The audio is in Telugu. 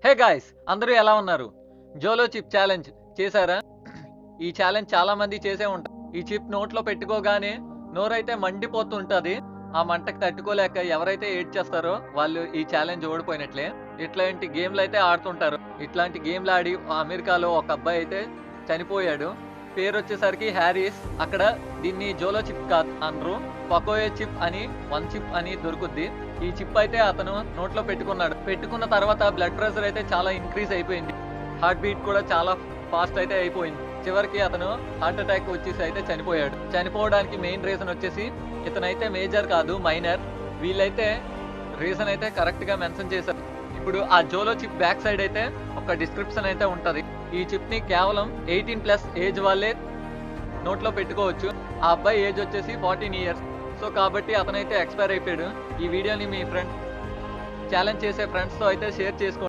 హే గాయ్స్, అందరూ ఎలా ఉన్నారు? జోలో చిప్ ఛాలెంజ్ చేశారా? ఈ ఛాలెంజ్ చాలా మంది చేసే ఉంటారు. ఈ చిప్ నోట్లో పెట్టుకోగానే నోరైతే మండిపోతుంటది. ఆ మంటకు తట్టుకోలేక ఎవరైతే ఏడ్చేస్తారో వాళ్ళు ఈ ఛాలెంజ్ ఓడిపోయినట్లే. ఇట్లాంటి గేమ్లు అయితే ఆడుతుంటారు. ఇట్లాంటి గేమ్లు ఆడి అమెరికాలో ఒక అబ్బాయి అయితే చనిపోయాడు. పేరు వచ్చేసరికి హ్యారీస్. అక్కడ దీన్ని జోలో చిప్ కాదు అనరు, పకోయే చిప్ అని, వన్ చిప్ అని దొరుకుద్ది. ఈ చిప్ అయితే అతను నోట్లో పెట్టుకున్నాడు. పెట్టుకున్న తర్వాత బ్లడ్ ప్రెషర్ అయితే చాలా ఇంక్రీజ్ అయిపోయింది. హార్ట్ బీట్ కూడా చాలా ఫాస్ట్ అయితే అయిపోయింది. చివరికి అతను హార్ట్ అటాక్ వచ్చేసి అయితే చనిపోయాడు. చనిపోవడానికి మెయిన్ రీజన్ వచ్చేసి ఇతనైతే మేజర్ కాదు, మైనర్. వీళ్ళైతే రీజన్ అయితే కరెక్ట్ గా మెన్షన్ చేశారు. ఇప్పుడు ఆ జోలో చిప్ బ్యాక్ సైడ్ అయితే ఒక డిస్క్రిప్షన్ అయితే ఉంటది. ఈ చిప్ ని కేవలం 18+ ఏజ్ వాళ్ళే నోట్లో పెట్టుకోవచ్చు. ఆ అబ్బాయి ఏజ్ వచ్చేసి 14 years. సో కాబట్టి అతనైతే ఎక్స్పైర్ అయిపోయాడు. ఈ వీడియోని మీ ఫ్రెండ్స్ ఛాలెంజ్ చేసే ఫ్రెండ్స్ తో అయితే షేర్ చేసుకోండి.